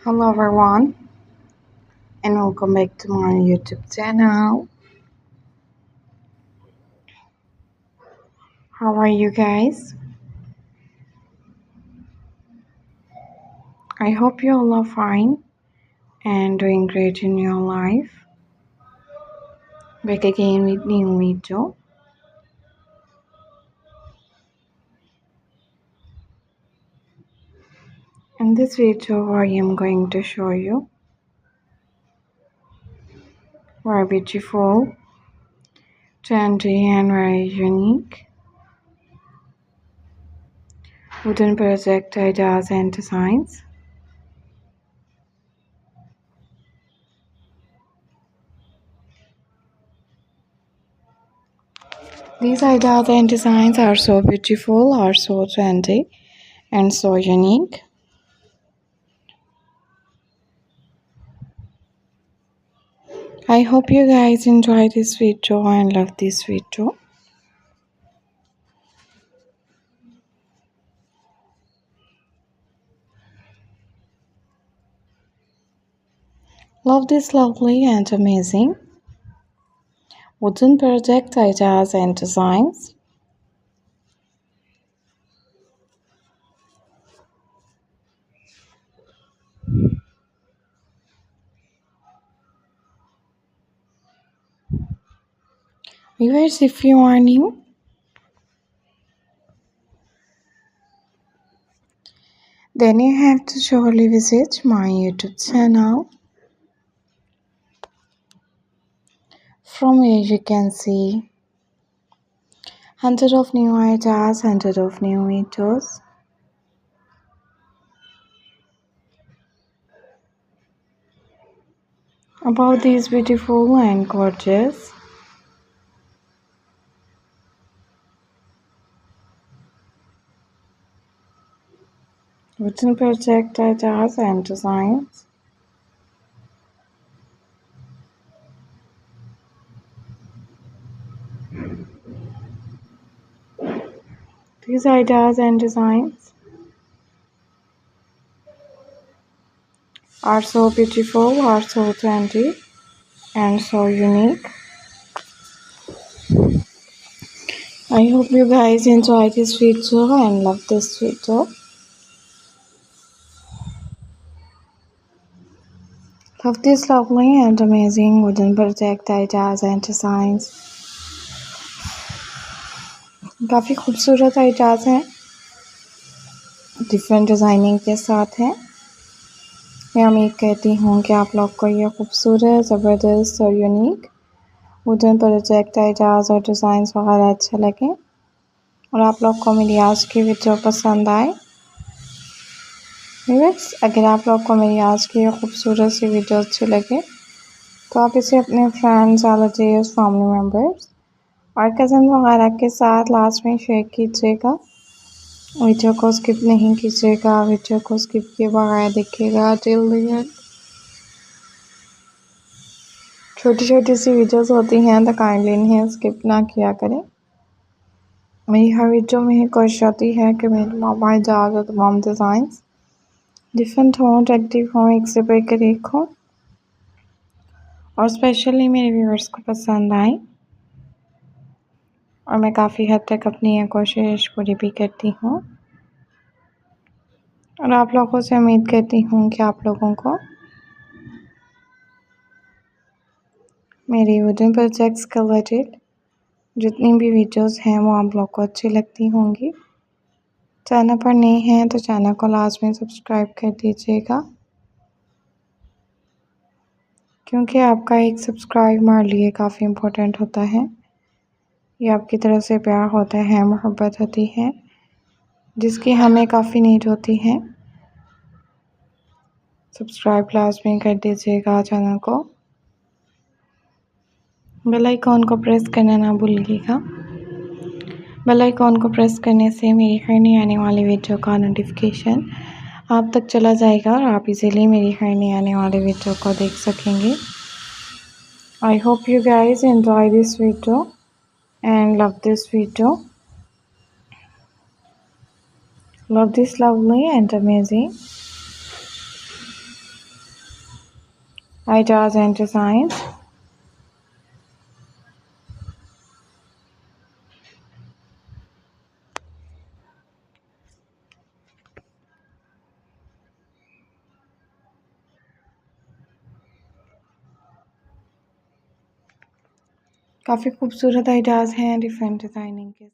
Hello everyone and welcome back to my YouTube channel. How are you guys? I hope you all are fine and doing great in your life. Back again with new video. In this video I am going to show you very beautiful, trendy and very unique wooden project ideas and designs. These ideas and designs are so beautiful, are so trendy and so unique. I hope you guys enjoy this video and love this video. Love this lovely and amazing wooden project ideas and designs. Viewers, if you are new, then you have to surely visit my YouTube channel, from where you can see hundreds of new ideas, hundreds of new videos. About these beautiful and gorgeous wooden project ideas and designs. These ideas and designs are so beautiful, are so trendy and so unique. I hope you guys enjoy this video and love this video. Love this lovely and amazing wooden project ideas and designs. काफ़ी खूबसूरत ideas हैं, different designing के साथ हैं। मैं उम्मीद करती हूँ कि आप लोग को ये खूबसूरत, ज़बरदस्त और यूनिक वुडन प्रोजेक्ट आइडियाज़ और डिज़ाइंस वगैरह अच्छे लगे और आप लोग को मेरी आज की वीडियो पसंद आए। व्यूअर्स, अगर आप लोग को मेरी आज की ये खूबसूरत सी वीडियो अच्छी लगे तो आप इसे अपने फ्रेंड्स, रिलेटिव्स, फैमिली मेम्बर्स और कज़न वगैरह के साथ लास्ट में शेयर कीजिएगा। वीडियो को स्किप नहीं कीजिएगा, वीडियो को स्किप किए बगैर देखिएगा टिल द एंड। छोटी छोटी सी वीडियोस होती हैं तो काइंडली इन्हें स्किप ना किया करें। मेरी हर वीडियो में ही कोशिश होती है कि मेरे तमाम आइडियाज़ और तमाम डिज़ाइंस डिफरेंट हों, अट्रैक्टिव हों, एक से बढ़कर एक हों और स्पेशली मेरे व्यूअर्स को पसंद आए। और मैं काफ़ी हद तक अपनी ये कोशिश पूरी भी करती हूँ और आप लोगों से उम्मीद करती हूँ कि आप लोगों को मेरी वुडन प्रोजेक्ट्स के रिलेटेड जितनी भी वीडियोस हैं वो आप लोग को अच्छी लगती होंगी। चैनल पर नए हैं तो चैनल को लास्ट में सब्सक्राइब कर दीजिएगा, क्योंकि आपका एक सब्सक्राइब हमारे लिए काफ़ी इम्पोर्टेंट होता है। ये आपकी तरफ से प्यार होता है, मोहब्बत होती है, जिसकी हमें काफ़ी नीड होती है। सब्सक्राइब लास्ट में कर दीजिएगा चैनल को, बेल आइकॉन को प्रेस करना ना भूलिएगा। बेल आइकॉन को प्रेस करने से मेरी हर नई आने वाली वीडियो का नोटिफिकेशन आप तक चला जाएगा और आप इजीली मेरी हर नई आने वाली वीडियो को देख सकेंगे। I hope you guys enjoy this video and love this video. Love this lovely and amazing ideas and design. काफ़ी खूबसूरत आइडियाज़ हैं डिफरेंट डिज़ाइनिंग के।